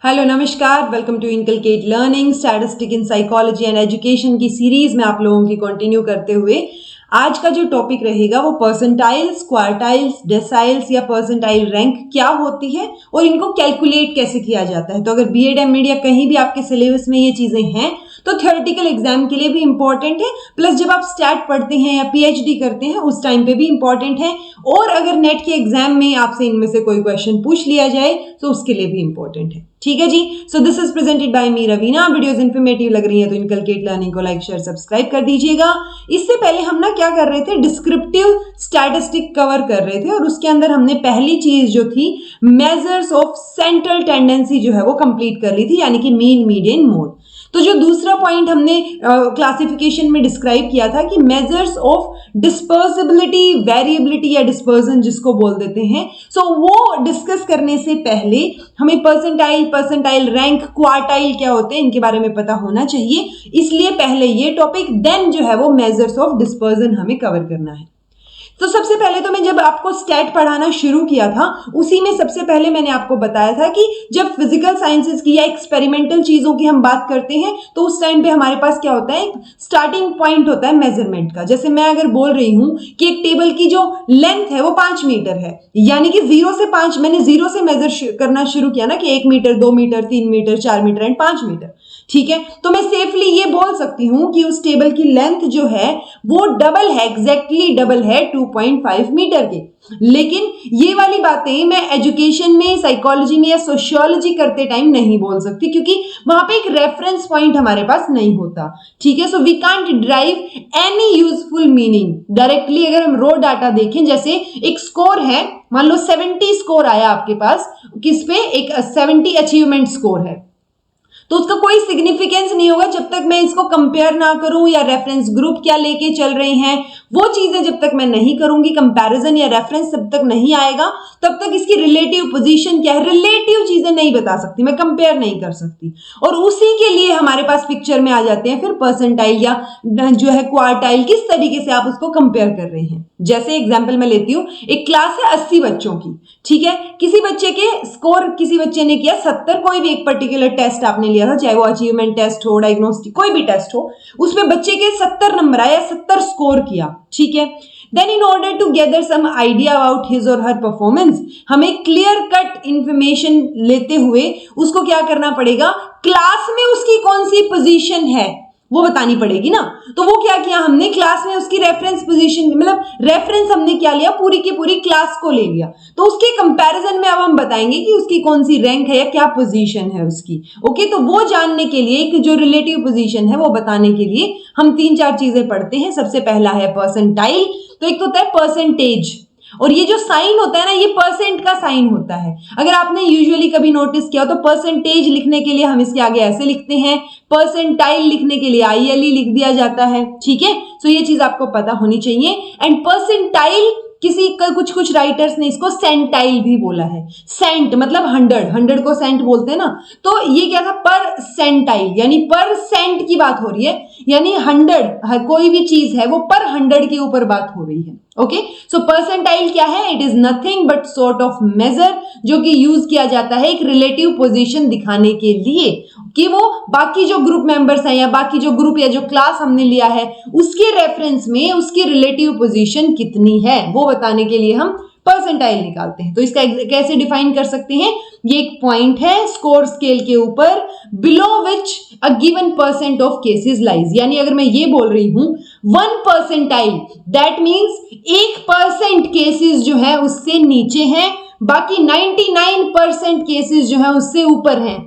Hello नमस्कार, welcome to inculcate learning statistic in psychology and education की series में आप लोगों की कंटिन्यू करते हुए आज का जो टॉपिक रहेगा वो परसेंटाइल्स, क्वार्टाइल्स, डेसाइल्स या परसेंटाइल रैंक क्या होती है और इनको कैलकुलेट कैसे किया जाता है। तो अगर बीएड एमएड या कहीं भी आपके सिलेबस में ये चीजें हैं तो थ्योरेटिकल एग्जाम के लिए भी इंपॉर्टेंट है, प्लस जब आप स्टैट पढ़ते हैं या पीएचडी करते हैं उस टाइम पे भी इंपॉर्टेंट है, और अगर नेट के एग्जाम में आपसे इनमें से कोई क्वेश्चन पूछ लिया जाए तो उसके लिए भी इंपॉर्टेंट है। ठीक है जी। So this is presented by me Raveena. Videos informative लग रही है तो इनकलकेट लर्निंग को लाइक शेयर सब्सक्राइब कर दीजिएगा। इससे पहले हम ना क्या कर रहे थे, डिस्क्रिप्टिव स्टैटिस्टिक कवर कर रहे थे और उसके अंदर हमने पहली चीज जो थी मेजर्स ऑफ सेंट्रल टेंडेंसी जो है वो कंप्लीट कर ली थी, यानी कि मीन, मीडियन, मोड। तो जो दूसरा पॉइंट हमने क्लासिफिकेशन में डिस्क्राइब किया था कि मेजर्स ऑफ डिस्पर्सिबिलिटी, वेरिएबिलिटी या डिस्पर्जन जिसको बोल देते हैं, सो वो डिस्कस करने से पहले हमें परसेंटाइल, परसेंटाइल रैंक, क्वार्टाइल क्या होते हैं इनके बारे में पता होना चाहिए। इसलिए पहले ये टॉपिक, देन जो है वो मेजर्स ऑफ डिस्पर्जन हमें कवर करना है। तो सबसे पहले तो मैं जब आपको स्टैट पढ़ाना शुरू किया था उसी में सबसे पहले मैंने आपको बताया था कि जब फिजिकल साइंसेस की या एक्सपेरिमेंटल चीजों की हम बात करते हैं तो उस टाइम पे हमारे पास क्या होता है, स्टार्टिंग पॉइंट होता है मेजरमेंट का। जैसे मैं अगर बोल रही हूं कि एक टेबल की जो लेंथ है वो 5 मीटर है, यानी कि 0 से 5, मैंने 0 से मेजर करना शुरू किया ना कि 1 metre, 2 metre, 3 metre, 4 metre and 5 metre. ठीक है, तो मैं सेफली ये बोल सकती हूं कि उस टेबल की लेंथ जो है वो डबल है, एग्जैक्टली डबल है 2.5 मीटर के। लेकिन ये वाली बातें मैं एजुकेशन में, साइकोलॉजी में या सोशियोलॉजी करते टाइम नहीं बोल सकती, क्योंकि वहां पे एक रेफरेंस पॉइंट हमारे पास नहीं होता। ठीक है, so we can't drive any useful meaning directly. अगर हम रो डाटा देखें, जैसे एक स्कोर है, मान लो 70 स्कोर आया आपके पास, किस पे, एक 70 अचीवमेंट स्कोर है, तो उसका कोई सिग्निफिकेंस नहीं होगा जब तक मैं इसको कंपेयर ना करूं या रेफरेंस ग्रुप क्या लेके चल रहे हैं वो चीजें जब तक मैं नहीं करूंगी, कंपैरिजन या रेफरेंस जब तक नहीं आएगा तब तक इसकी रिलेटिव पोजीशन क्या है, रिलेटिव चीजें नहीं बता सकती, मैं कंपेयर नहीं कर सकती। और उसी के लिए हमारे पास पिक्चर में आ जाते हैं फिर परसेंटाइल या जो है क्वार्टाइल, किस तरीके से आप उसको कंपेयर कर रहे हैं। जैसे एग्जाम्पल मैं लेती हूँ, एक क्लास है 80 बच्चों की, ठीक है, किसी बच्चे के स्कोर, किसी बच्चे ने किया 70, कोई भी एक पर्टिकुलर टेस्ट आपने लिया था, चाहे वो अचीवमेंट टेस्ट हो, डायग्नोस्टिक, कोई भी टेस्ट हो, उसमें बच्चे के 70 नंबर आया, 70 स्कोर किया। ठीक है, then in order to gather some idea about his और हर परफॉर्मेंस, हमें क्लियर कट इंफॉर्मेशन लेते हुए उसको क्या करना पड़ेगा, क्लास में उसकी कौन सी पोजीशन है वो बतानी पड़ेगी ना। तो वो क्या किया हमने, क्लास में उसकी रेफरेंस पोजीशन, मतलब रेफरेंस हमने क्या लिया, पूरी की पूरी क्लास को ले लिया। तो उसके कंपैरिजन में अब हम बताएंगे कि उसकी कौन सी रैंक है या क्या पोजीशन है उसकी। ओके, तो वो जानने के लिए कि जो रिलेटिव पोजीशन है वो बताने के लिए हम 3-4 चीजें पढ़ते हैं। सबसे पहला है परसेंटाइल। तो एक तो होता है परसेंटेज, और ये जो साइन होता है ना, ये परसेंट का साइन होता है। अगर आपने यूजुअली कभी नोटिस किया तो परसेंटेज लिखने के लिए हम इसके आगे ऐसे लिखते हैं, परसेंटाइल लिखने के लिए ILE लिख दिया जाता है। ठीक है, सो ये चीज आपको पता होनी चाहिए। एंड परसेंटाइल, कुछ राइटर्स ने इसको सेंटाइल भी बोला है। सेंट मतलब 100 को सेंट बोलते हैं ना, तो ये क्या था, पर सेंटाइल, यानी पर सेंट की बात हो रही है, यानी 100 कोई भी चीज है वो पर 100 के ऊपर बात हो रही है। ओके, सो परसेंटाइल क्या है, it is nothing but sort of measure, जो कि यूज किया जाता है एक रिलेटिव पोजीशन दिखाने के लिए कि वो बाकी जो ग्रुप मेंबर्स हैं या बाकी जो ग्रुप या जो क्लास हमने लिया है उसके रेफरेंस में उसकी रिलेटिव पोजीशन कितनी है वो बताने के लिए हम परसेंटाइल निकालते हैं। तो इसका कैसे डिफाइन कर सकते हैं, ये एक पॉइंट है स्कोर स्केल के ऊपर, below which a given percent of cases lies, यानी अगर मैं ये बोल रही हूं 1 परसेंटाइल, दैट मींस 1% केसेस जो है उससे नीचे हैं, बाकी 99% केसेस जो है उससे ऊपर हैं।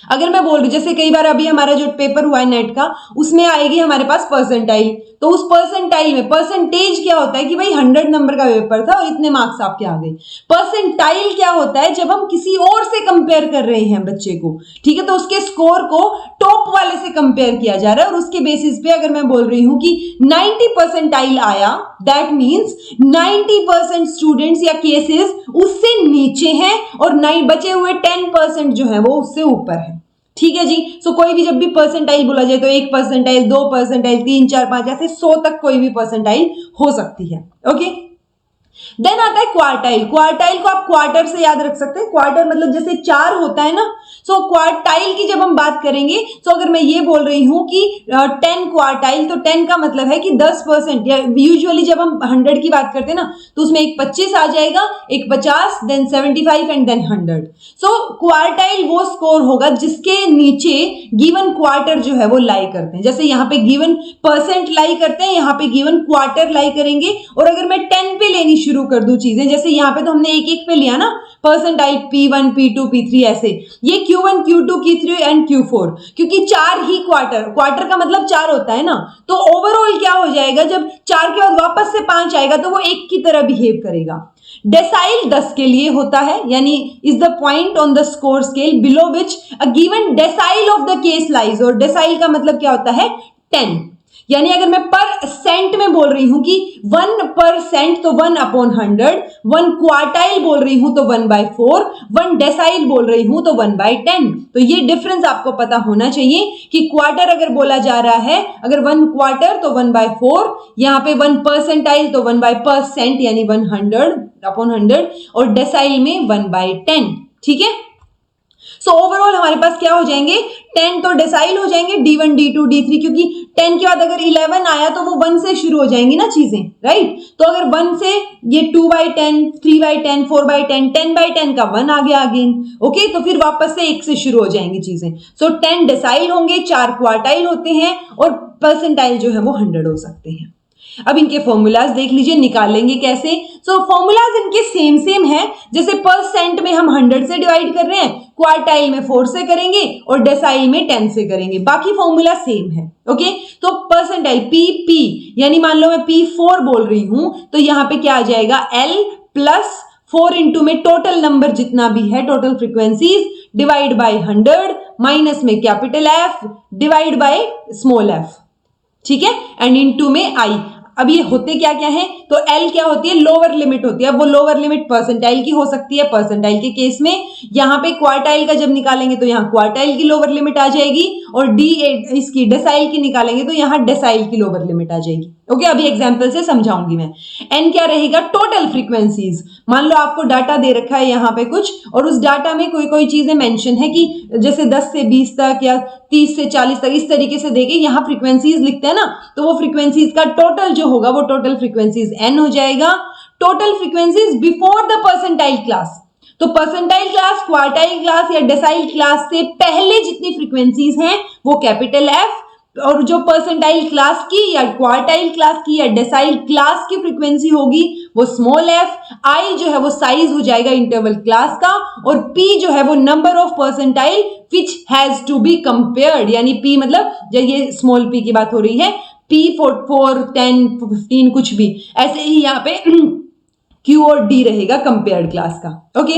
अगर मैं बोल रही हूं, जैसे कई बार अभी हमारा जो पेपर हुआ है नेट का, उसमें आएगी हमारे पास परसेंटाइल, तो उस परसेंटाइल में परसेंटेज क्या होता है कि भाई 100 नंबर का पेपर था और इतने मार्क्स आपके आ गए। परसेंटाइल क्या होता है, जब हम किसी और से कंपेयर कर रहे हैं बच्चे को, ठीक है, तो उसके स्कोर को टॉप वाले से कंपेयर किया जा रहा है और उसके बेसिस पे अगर मैं बोल रही हूं कि 90 परसेंटाइल आया, दैट मींस 90% स्टूडेंट्स या केसेस उससे नीचे हैं और बचे हुए 10% जो है वो उससे ऊपर है। ठीक है जी, सो कोई भी जब भी परसेंटाइल बोला जाए तो 1 परसेंटाइल, 2 परसेंटाइल, 3, 4, 5 ऐसे 100 तक कोई भी परसेंटाइल हो सकती है। ओके, देन आता है क्वार्टाइल। क्वार्टाइल को आप क्वार्टर से याद रख सकते हैं। क्वार्टर मतलब जैसे 4 होता है ना, सो क्वार्टाइल की जब हम बात करेंगे, तो अगर मैं ये बोल रही हूं कि 10 क्वार्टाइल, तो 10 का मतलब है कि 10%, या यूजुअली जब हम 100 की बात करते हैं ना, तो उसमें एक 25 आ जाएगा, एक 50, then 75 and then 100। So quartile वो स्कोर होगा जिसके नीचे गिवन क्वार्टर जो है वो लाई करते हैं। जैसे यहाँ पे गिवन परसेंट लाई करते हैं, यहाँ पे गिवन क्वार्टर लाई करेंगे। और अगर मैं 10 पे लेनी शुरू कर दूं चीजें, जैसे यहाँ पे तो हमने एक एक पे लिया ना, परसेंटाइल P1, P2, P3, ऐसे ये Q1, Q2, Q3 and Q4, क्योंकि 4 ही क्वार्टर का मतलब 4 होता है ना, तो ओवरऑल क्या हो जाएगा, जब 4 के बाद वापस से 5 आएगा तो वो 1 की तरह बिहेव करेगा। डेसाइल 10 के लिए होता है, यानी is the point on the score scale below which a given decyl of the case lies. और डेसाइल का मतलब क्या होता है, 10। यानी अगर मैं पर सेंट में बोल रही हूं कि 1% तो 1/100, 1 क्वार्टाइल बोल रही हूं तो 1/4, 1 डेसाइल बोल रही हूं तो 1/10। तो ये डिफरेंस आपको पता होना चाहिए कि क्वार्टर अगर बोला जा रहा है, अगर 1 क्वार्टर तो 1/4, यहां पे 1 परसेंटाइल तो 1/% यानी 100/100, और डेसाइल में 1/10। ठीक है, सो ओवरऑल हमारे पास क्या हो जाएंगे, 10 तो डेसाइल हो जाएंगे, D1, D2, D3, क्योंकि 10 के बाद अगर 11 आया तो वो 1 से शुरू हो जाएंगी ना चीजें, राइट। तो अगर 1 से ये 2/10, 3/10, 4/10, 10/10 का 1 आ गया अगेन, ओके, तो फिर वापस से 1 से शुरू हो जाएंगी चीजें। सो 10 डेसाइल होंगे, 4 क्वार्टाइल होते हैं, और परसेंटाइल जो है वो 100 हो सकते हैं। अब इनके फॉर्मूलाज देख लीजिए, निकालेंगे कैसे। सो फॉर्मूलाज इनके सेम है, जैसे परसेंट में हम 100 से डिवाइड कर रहे हैं, क्वार्टाइल में 4 से करेंगे, और डेसाइल में 10 से करेंगे, बाकी फॉर्मूला सेम है। ओके, तो परसेंटाइल P, यानी मान लो मैं P4 बोल रही हूं, तो यहां पे क्या आ जाएगा, L प्लस 4 इंटू में टोटल नंबर जितना भी है, total frequencies, divide by 100, minus में capital F divide by small f। ठीक है, एंड इनटू में I। अब ये होते क्या क्या है, तो L क्या होती है, लोअर लिमिट होती है। अब वो लोअर लिमिट परसेंटाइल की हो सकती है, परसेंटाइल के केस में यहां पे क्वार्टाइल का जब निकालेंगे तो यहां क्वार्टाइल की लोअर लिमिट आ जाएगी, और इसकी डेसाइल की निकालेंगे तो यहां डेसाइल की लोअर लिमिट आ जाएगी। ओके, अभी एग्जांपल से समझाऊंगी मैं। N क्या रहेगा, टोटल फ्रीक्वेंसीज। मान लो आपको डाटा दे रखा है यहाँ पे कुछ, और उस डाटा में कोई चीजें मेंशन है कि जैसे 10 से 20 तक या 30 से 40 तक, इस तरीके से देके यहाँ फ्रीक्वेंसीज लिखते हैं ना, तो वो फ्रीक्वेंसीज का टोटल जो होगा वो टोटल फ्रीक्वेंसीज N हो जाएगा। Total frequencies before the percentile class, तो परसेंटाइल क्लास, क्वार्टाइल क्लास या डेसाइल क्लास से पहले जितनी फ्रीक्वेंसीज हैं वो कैपिटल F, और जो परसेंटाइल क्लास की या क्वार्टाइल क्लास की या डेसाइल क्लास की फ्रीक्वेंसी होगी वो स्मॉल f। I जो है वो साइज हो जाएगा इंटरवल क्लास का, और P जो है वो number of percentile which has to be compared, यानी P मतलब जब ये स्मॉल p की बात हो रही है, P 4, 10, 15 कुछ भी, ऐसे ही यहाँ पे Q और D रहेगा कंपेयर्ड क्लास का। ओके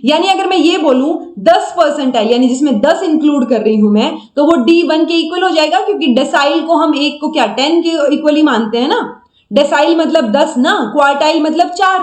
यानी अगर मैं ये बोलूं 10 परसेंटाइल, यानी जिसमें 10 इंक्लूड कर रही हूं मैं, तो वो D1 के इक्वल हो जाएगा, क्योंकि डेसाइल को हम एक को क्या 10 के इक्वली मानते हैं ना। डेसाइल मतलब 10 ना, क्वार्टाइल मतलब 4,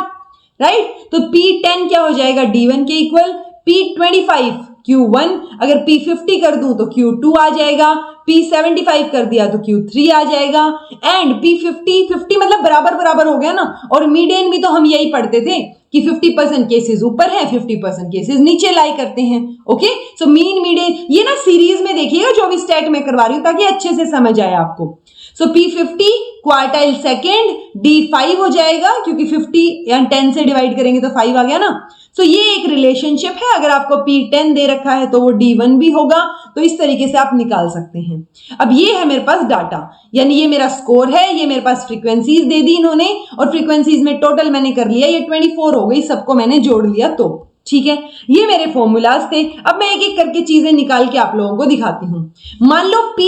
राइट। तो P10 क्या हो जाएगा, D1 के इक्वल। P25 Q1, अगर P50 कर दूं तो Q2 आ जाएगा, P75 कर दिया तो Q3 आ जाएगा, एंड P50 मतलब बराबर बराबर हो गया ना। और मीडियन भी तो हम यही पढ़ते थे कि 50% केसेस ऊपर है, 50% केसेस नीचे लाई करते हैं। ओके, सो मीन मीडियन ये ना सीरीज में देखिएगा, जो भी स्टेट में करवा रही हूं ताकि अच्छे से समझ आए आपको। सो P50 क्वार्टाइल सेकेंड, D5 हो जाएगा, क्योंकि 50 या 10 से डिवाइड करेंगे तो 5 आ गया ना। सो ये एक रिलेशनशिप है, अगर आपको P10 दे रखा है तो वो D1 भी होगा, तो इस तरीके से आप निकाल सकते हैं। अब ये है मेरे पास डाटा, यानी ये मेरा स्कोर है, ये मेरे पास फ्रीक्वेंसीज दे दी इन्होंने, और फ्रीक्वेंसीज में टोटल मैंने कर लिया, ये 24 हो गई, सबको मैंने जोड़ लिया। तो ठीक है, ये मेरे फॉर्मूलाज थे। अब मैं एक एक करके चीजें निकाल के आप लोगों को दिखाती हूं। मान लो P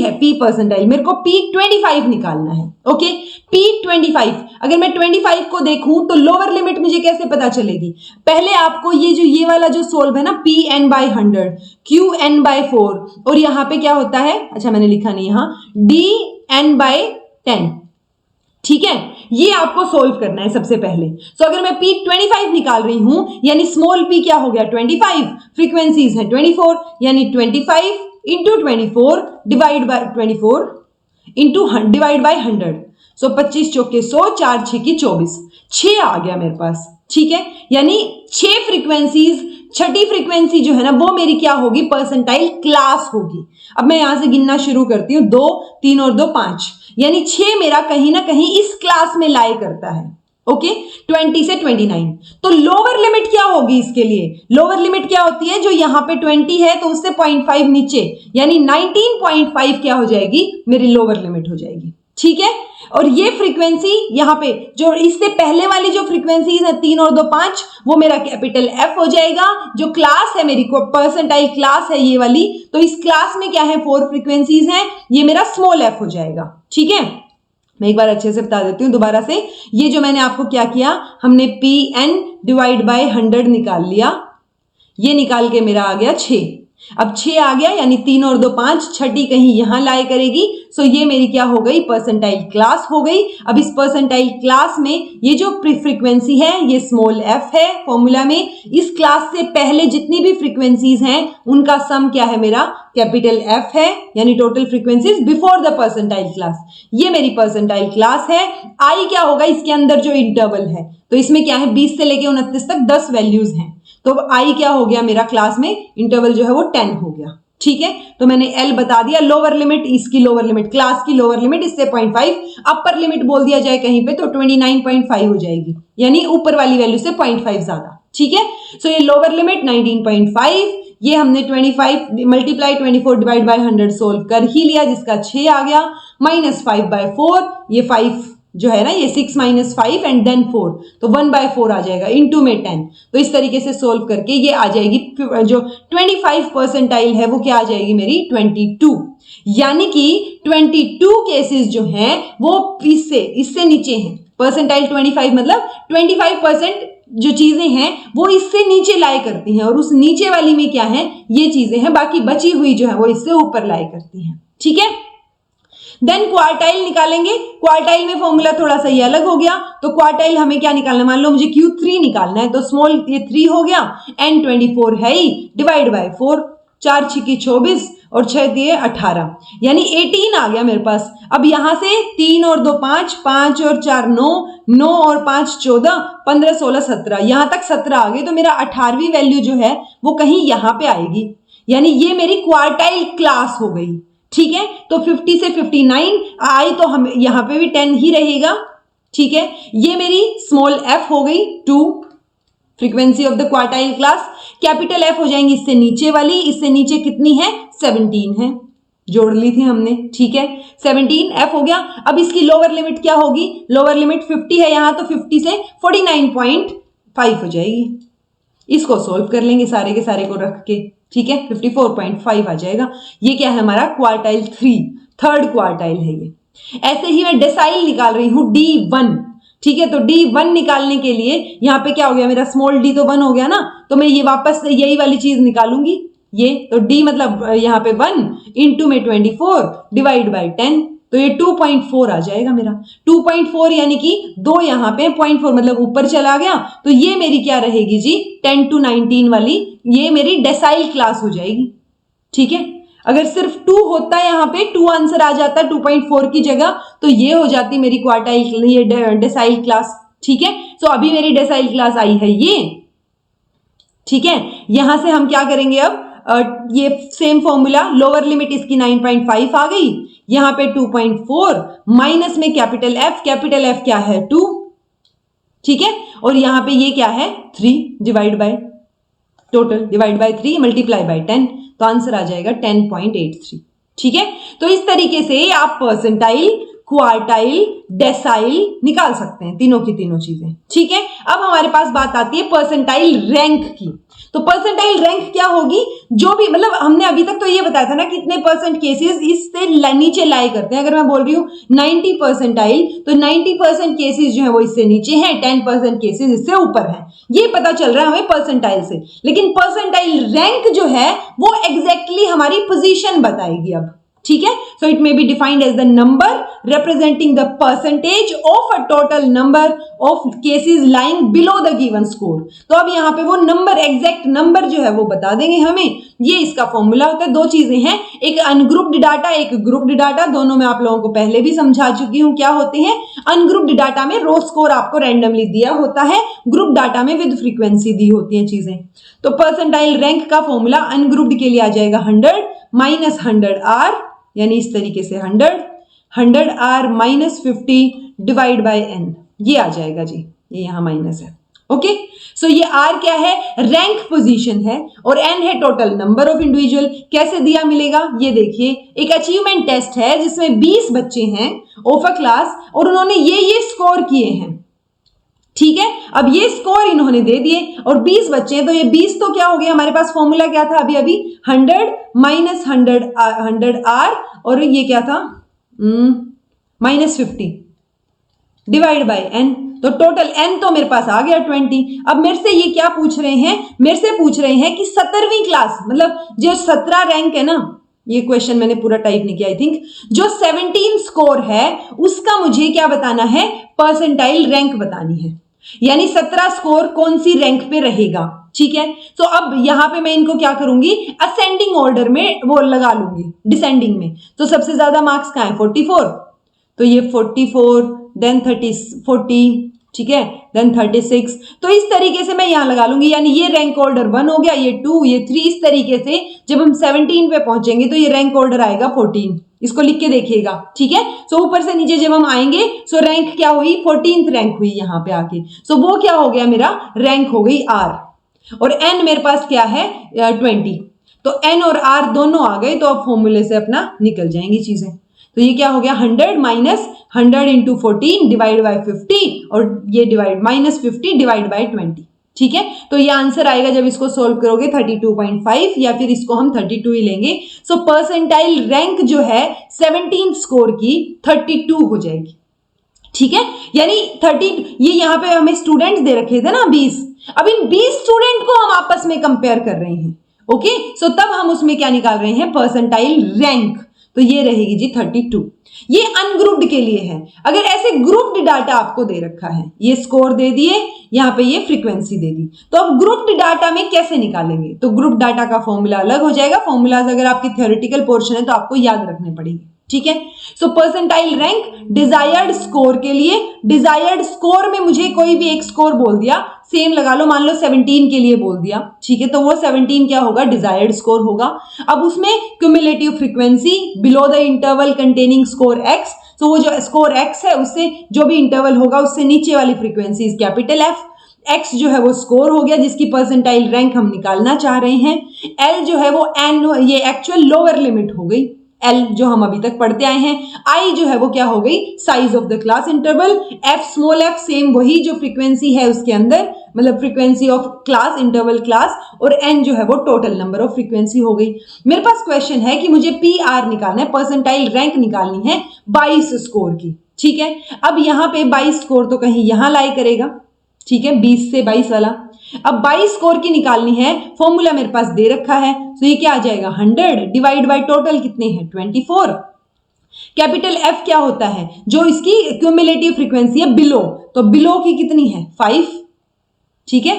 है, P परसेंटाइल, मेरे को P25 निकालना है। ओके, P25, अगर मैं 25 को देखूं तो लोअर लिमिट मुझे कैसे पता चलेगी, पहले आपको ये वाला जो सोल्व है ना, Pn/100, Qn/4, और यहां पे क्या होता है, अच्छा मैंने लिखा नहीं यहां, Dn/10। ठीक है, ये आपको सोल्व करना है सबसे पहले। सो अगर मैं P25 निकाल रही हूं, यानी स्मॉल p क्या हो गया 25, फ्रीक्वेंसीज है 24, यानी 25 into 24 divide by 24 into divide by 100। सो 25 चौके 100, 4 6 की 24, 6 आ गया मेरे पास। ठीक है, यानी 6 फ्रीक्वेंसीज छठी फ्रीक्वेंसी जो है ना वो मेरी क्या होगी, परसेंटाइल क्लास होगी। अब मैं यहां से गिनना शुरू करती हूं, 2, 3 और 2 5, यानी 6 मेरा कहीं ना कहीं इस क्लास में लाई करता है। ओके, 20 से 29। तो लोअर लिमिट क्या होगी इसके लिए, लोअर लिमिट क्या होती है, जो यहां पे 20 है तो उससे 0.5 नीचे, यानी 19.5 क्या हो जाएगी, मेरी लोअर लिमिट हो जाएगी। ठीक है, और ये फ्रीक्वेंसी यहां पे जो इससे पहले वाली जो फ्रीक्वेंसी है 3 और 2 5, वो मेरा कैपिटल एफ हो जाएगा। जो क्लास है मेरी परसेंटाइल क्लास है ये वाली, तो इस क्लास में क्या है, 4 फ्रीक्वेंसीज हैं, ये मेरा स्मॉल एफ हो जाएगा। ठीक है, मैं एक बार अच्छे से बता देती हूं दोबारा से। ये जो मैंने आपको क्या किया, हमने PN डिवाइड बाय 100 निकाल लिया, ये निकाल के मेरा आ गया 6। अब 6 आ गया, यानी 3 और 2 5, छठी कहीं यहां लाए करेगी। सो ये मेरी क्या हो गई, परसेंटाइल क्लास हो गई। अब इस परसेंटाइल क्लास में ये जो फ्रीक्वेंसी है ये स्मॉल एफ है फॉर्मूला में। इस क्लास से पहले जितनी भी फ्रीक्वेंसीज हैं उनका सम क्या है, मेरा कैपिटल एफ है, यानी total frequencies before the percentile class. ये मेरी परसेंटाइल क्लास है। आई क्या होगा, इसके अंदर जो इंटरवल है, तो इसमें क्या है 20 से लेके 29 तक 10 वैल्यूज हैं, तो आई क्या हो गया मेरा क्लास में, इंटरवल जो है वो 10 हो गया। ठीक है, तो मैंने एल बता दिया, लोअर लिमिट, इसकी लोअर लिमिट, क्लास की लोअर लिमिट इससे 0.5, अपर लिमिट बोल दिया जाए कहीं पे तो 29.5 हो जाएगी, यानी ऊपर वाली वैल्यू से 0.5 ज्यादा। ठीक है, सो ये लोअर लिमिट 19.5, ये हमने 25 मल्टीप्लाई 24 डिवाइड बाय 100 सोल्व कर ही लिया, जिसका 6 आ गया, -5/4, ये 5 जो है ना, ये 6 - 5 एंड देन 4, तो 1/4 आ जाएगा, इनटू में 10। तो इस तरीके से सोल्व करके ये आ जाएगी, जो 25 परसेंटाइल है वो क्या आ जाएगी मेरी, 22। यानी कि 22 केसेस जो हैं वो इससे नीचे हैं। परसेंटाइल 25 मतलब 25% जो चीजें हैं वो इससे नीचे लाई करती हैं, और उस नीचे वाली में क्या है, ये चीजें हैं, बाकी बची हुई जो है वो इससे ऊपर लाई करती हैं। ठीक है, देन क्वार्टाइल निकालेंगे। क्वार्टाइल में फॉर्मूला थोड़ा सा ये अलग हो गया, तो क्वार्टाइल हमें क्या निकालना है, मान लो मुझे Q3 निकालना है, तो स्मॉल ये 3 हो गया, N 24 है ही, डिवाइड बाय 4, 4 6 24 और 6 दिए 18, यानी 18 आ गया मेरे पास। अब यहां से 3 और 2 5, 5 और 4 9, 9 और 5 14, 15 16 17, यहां तक 17 आ गए, तो मेरा 18वीं वैल्यू जो है वो कहीं यहां पे आएगी, यानी ये मेरी क्वार्टाइल क्लास हो गई। ठीक है, तो 50 से 59 आई, तो हम यहां पे भी 10 ही रहेगा। ठीक है, ये मेरी स्मॉल एफ हो गई 2, frequency of the quartile class. Capital F हो जाएंगी इससे नीचे वाली, इससे नीचे कितनी है, 17 है, जोड़ ली थी हमने। ठीक है, 17 एफ हो गया। अब इसकी लोअर लिमिट क्या होगी, लोअर लिमिट 50 है यहां, तो 50 से 49.5 हो जाएगी। इसको सोल्व कर लेंगे सारे के सारे को रख के। ठीक है, 54.5 आ जाएगा। ये क्या है हमारा, क्वार्टाइल 3, थर्ड क्वार्टाइल है ये। ऐसे ही मैं डेसाइल निकाल रही हूं D1। ठीक है, तो D1 निकालने के लिए यहाँ पे क्या हो गया, मेरा स्मॉल d तो 1 हो गया ना, तो मैं ये वापस से यही वाली चीज निकालूंगी, ये तो D मतलब यहाँ पे 1 इंटू में 24 डिवाइड बाई 10, तो ये 2.4 आ जाएगा मेरा। 2.4 यानी कि 2 यहाँ पे 0.4 मतलब ऊपर चला गया, तो ये मेरी क्या रहेगी जी, 10 to 19 वाली, ये मेरी डेसाइल क्लास हो जाएगी। ठीक है, अगर सिर्फ 2 होता है यहाँ पे, 2 आंसर आ जाता 2.4 की जगह, तो ये हो जाती मेरी क्वार्टाइल, ये डेसाइल क्लास। ठीक है, तो अभी मेरी डेसाइल क्लास आई है ये। ठीक है, यहां से हम क्या करेंगे अब, ये सेम फॉर्मूला, लोअर लिमिट इसकी 9.5 आ गई, यहां पे 2.4 माइनस में कैपिटल एफ क्या है 2। ठीक है, और यहां पे ये क्या है 3 divide by, total divide by 3 multiply by 10, तो आंसर आ जाएगा 10.83। ठीक है, तो इस तरीके से आप परसेंटाइल, क्वार्टाइल, डेसाइल निकाल सकते हैं, तीनों की तीनों चीजें। ठीक है, अब हमारे पास बात आती है परसेंटाइल रैंक की। तो परसेंटाइल रैंक क्या होगी, जो भी मतलब हमने अभी तक तो ये बताया था ना कितने परसेंट केसेस इससे नीचे लाई करते हैं। अगर मैं बोल रही हूँ 90 परसेंटाइल, तो 90% केसेस जो है वो इससे नीचे हैं, 10% केसेस इससे ऊपर हैं। ये पता चल रहा है हमें परसेंटाइल से। लेकिन परसेंटाइल रैंक जो है वो एग्जैक्टली हमारी पोजीशन बताएगी। अब ठीक है। So it may be defined as the number representing the percentage of a total number of cases lying below the given score. तो अब यहां पे वो नंबर, एग्जैक्ट नंबर जो है वो बता देंगे हमें। ये इसका फॉर्मूला होता है। दो चीजें हैं, एक अनग्रुप्ड डाटा, एक ग्रुप्ड डाटा। दोनों में आप लोगों को पहले भी समझा चुकी हूं क्या होते हैं। अनग्रुप्ड डाटा में रो स्कोर आपको रैंडमली दिया होता है, ग्रुप डाटा में विद फ्रीक्वेंसी दी होती है चीजें। तो परसेंटाइल रैंक का फॉर्मूला अनग्रुप्ड के लिए आ जाएगा 100 माइनस 100R, यानी इस तरीके से 100R minus 50 divide by n, ये आ जाएगा जी, ये यहां माइनस है। ओके, सो ये R क्या है, रैंक पोजीशन है, और n है टोटल नंबर ऑफ इंडिविजुअल। कैसे दिया मिलेगा ये देखिए, एक अचीवमेंट टेस्ट है जिसमें 20 बच्चे हैं ऑफ अ क्लास और उन्होंने ये स्कोर किए हैं, ठीक है। अब ये स्कोर इन्होंने दे दिए और 20 बच्चे हैं, तो ये 20 तो क्या हो गया, हमारे पास फॉर्मूला क्या था अभी 100 माइनस 100R, और ये क्या था माइनस 50 डिवाइड बाय n। तो टोटल n तो मेरे पास आ गया 20। अब मेरे से ये क्या पूछ रहे हैं, मेरे से पूछ रहे हैं कि 17वीं क्लास, मतलब जो 17 रैंक है ना, ये क्वेश्चन मैंने पूरा टाइप नहीं किया आई थिंक, जो 17 स्कोर है उसका मुझे क्या बताना है, परसेंटाइल रैंक बतानी है, यानी 17 स्कोर कौन सी रैंक पे रहेगा, ठीक है। तो अब यहां पे मैं इनको क्या करूंगी, असेंडिंग ऑर्डर में वो लगा लूंगी, डिसेंडिंग में। तो सबसे ज्यादा मार्क्स कहां है 44, तो ये 44, देन 40, ठीक है, देन 36। तो इस तरीके से मैं यहां लगा लूंगी, यानी ये रैंक ऑर्डर 1 हो गया, ये 2, ये 3, इस तरीके से जब हम 17 पे पहुंचेंगे तो ये रैंक ऑर्डर आएगा 14। इसको लिख के देखिएगा, ठीक है। सो ऊपर से नीचे जब हम आएंगे, सो रैंक क्या हुई, 14th रैंक हुई यहां पे आके। सो वो क्या हो गया, मेरा रैंक हो गई R, और n मेरे पास क्या है 20। तो n और R दोनों आ गए, तो अब फॉर्मूले से अपना निकल जाएंगी चीजें। तो ये क्या हो गया, 100 माइनस 100 इंटू 14 डिवाइड बाय 50, और ये डिवाइड माइनस 50 डिवाइड बाय 20, ठीक है। तो ये आंसर आएगा जब इसको सोल्व करोगे 32.5, या फिर इसको हम 32 ही लेंगे। सो परसेंटाइल रैंक जो है 17 स्कोर की 32 हो जाएगी, ठीक है। यानी 30, ये यहां पे हमें स्टूडेंट्स दे रखे थे ना 20, अब इन 20 स्टूडेंट को हम आपस में कंपेयर कर रहे हैं, ओके। सो तब हम उसमें क्या निकाल रहे हैं, परसेंटाइल रैंक। तो ये रहेगी जी 32। ये अनग्रुप्ड के लिए है। अगर ऐसे ग्रुप्ड डाटा आपको दे रखा है, ये स्कोर दे दिए, यहां पे ये फ्रीक्वेंसी दे दी, तो अब ग्रुप्ड डाटा में कैसे निकालेंगे, तो ग्रुप डाटा का फॉर्मूला अलग हो जाएगा। फॉर्मूलाज अगर आपकी थ्योरेटिकल पोर्शन है तो आपको याद रखने पड़ेगी, ठीक है। सो परसेंटाइल रैंक डिजायर्ड स्कोर के लिए, डिजायर्ड स्कोर में मुझे कोई भी एक स्कोर बोल दिया, सेम लगा लो, मान लो 17 के लिए बोल दिया, ठीक है, तो वो 17 क्या होगा, डिजायर्ड स्कोर होगा। अब उसमें cumulative frequency below the interval containing score x, तो वो जो स्कोर x है उससे जो भी इंटरवल होगा उससे नीचे वाली frequency is capital F। x जो है वो स्कोर हो गया जिसकी परसेंटाइल रैंक हम निकालना चाह रहे हैं। l जो है वो ये एक्चुअल लोअर लिमिट हो गई, L जो हम अभी तक पढ़ते आए हैं। I जो है वो क्या हो गई, size of the class interval. F small f same वही जो फ्रीक्वेंसी है उसके अंदर, मतलब frequency of class interval class, और n जो है वो टोटल नंबर ऑफ फ्रीक्वेंसी हो गई। मेरे पास क्वेश्चन है कि मुझे PR निकालना है, परसेंटाइल रैंक निकालनी है 22 स्कोर की, ठीक है। अब यहाँ पे 22 स्कोर तो कहीं यहां लाई करेगा, ठीक है, 20 से 22 वाला। अब 22 स्कोर की निकालनी है, फॉर्मूला मेरे पास दे रखा है, तो ये क्या आ जाएगा 100 डिवाइड बाय टोटल कितने हैं 24। कैपिटल F क्या होता है, जो इसकी क्यूमुलेटिव फ्रीक्वेंसी है बिलो, तो बिलो की कितनी है 5, ठीक है।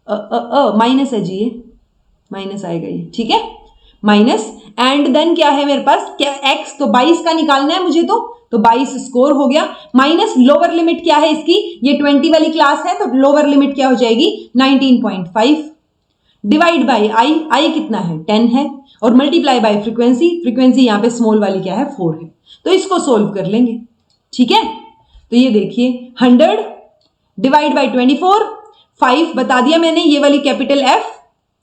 माइनस है जी, ये माइनस आएगा ये, ठीक है, माइनस। एंड देन क्या है मेरे पास, क्या x, तो 22 का निकालना है मुझे, तो 22 स्कोर हो गया, माइनस लोअर लिमिट क्या है इसकी, ये 20 वाली क्लास है, तो लोअर लिमिट क्या हो जाएगी 19.5 डिवाइड बाय i कितना है 10 है, और मल्टीप्लाई बाय फ्रीक्वेंसी यहां पे स्मॉल वाली क्या है 4 है। तो इसको सोल्व कर लेंगे, ठीक है। तो ये देखिए 100 डिवाइड बाय 24, 5 बता दिया मैंने, ये वाली कैपिटल F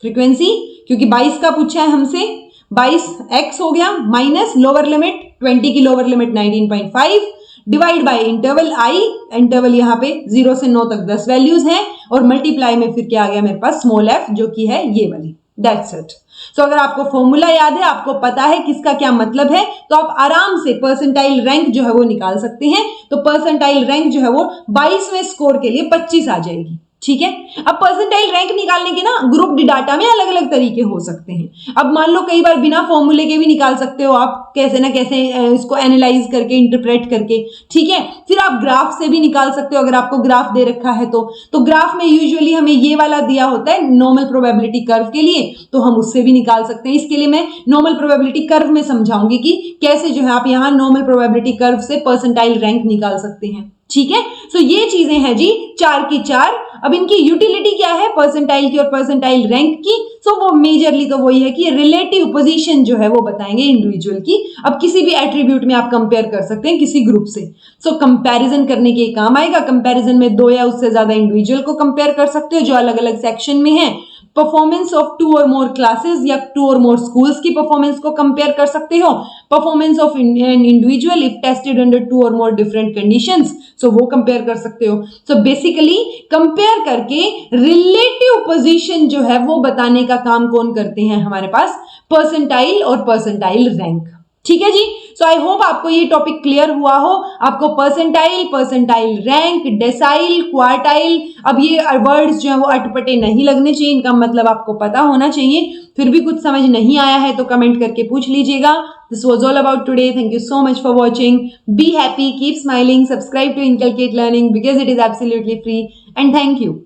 फ्रीक्वेंसी, क्योंकि 22 का पूछा है हमसे, 22x हो गया, माइनस लोअर लिमिट 20 की lower limit 19.5 divide by interval i, interval यहाँ पे 0 से 9 तक 10 वैल्यूज हैं, और मल्टीप्लाई में फिर क्या आ गया मेरे पास स्मॉल f, जो कि है ये वाली, दैट्स इट। सो अगर आपको फॉर्मूला याद है, आपको पता है किसका क्या मतलब है, तो आप आराम से परसेंटाइल रैंक जो है वो निकाल सकते हैं। तो परसेंटाइल रैंक जो है वो 22वें स्कोर के लिए 25 आ जाएगी, ठीक है। अब परसेंटाइल रैंक निकालने के ना ग्रुप डाटा में अलग अलग तरीके हो सकते हैं। अब मान लो कई बार बिना फॉर्मूले के भी निकाल सकते हो आप, कैसे ना कैसे इसको एनालाइज करके, इंटरप्रेट करके, ठीक है। फिर आप ग्राफ से भी निकाल सकते हो, अगर आपको ग्राफ दे रखा है तो ग्राफ में यूजुअली हमें ये वाला दिया होता है नॉर्मल प्रोबेबिलिटी कर्व के लिए, तो हम उससे भी निकाल सकते हैं। इसके लिए मैं नॉर्मल प्रोबेबिलिटी कर्व में समझाऊंगी कि कैसे जो है आप यहाँ नॉर्मल प्रोबेबिलिटी कर्व से परसेंटाइल रैंक निकाल सकते हैं, ठीक है। सो ये चीजें हैं जी 4 की 4। अब इनकी यूटिलिटी क्या है परसेंटाइल की और परसेंटाइल रैंक की? सो वो मेजरली तो वही है कि रिलेटिव पोजीशन जो है वो बताएंगे इंडिविजुअल की। अब किसी भी एट्रीब्यूट में आप कंपेयर कर सकते हैं किसी ग्रुप से। सो कंपैरिजन करने के काम आएगा। कंपैरिजन में 2 या उससे ज्यादा इंडिविजुअल को कंपेयर कर सकते हो जो अलग अलग सेक्शन में है। परफॉर्मेंस ऑफ 2 और मोर क्लासेस या 2 और मोर स्कूल्स की परफॉर्मेंस को कंपेयर कर सकते हो। Performance of an individual if tested under 2 और मोर डिफरेंट कंडीशंस, सो वो कंपेयर कर सकते हो। सो बेसिकली कंपेयर करके रिलेटिव पोजीशन जो है वो बताने का काम कौन करते हैं हमारे पास? परसेंटाइल और परसेंटाइल रैंक, ठीक है जी। सो आई होप आपको ये टॉपिक क्लियर हुआ हो। आपको percentile, percentile rank, decyl, quartile, अब ये वर्ड्स जो है वो अटपटे नहीं लगने चाहिए, इनका मतलब आपको पता होना चाहिए। फिर भी कुछ समझ नहीं आया है तो कमेंट करके पूछ लीजिएगा। This was all about today. Thank you so much for watching. Be happy, keep smiling, subscribe to inculcate learning because it is absolutely free, and thank you.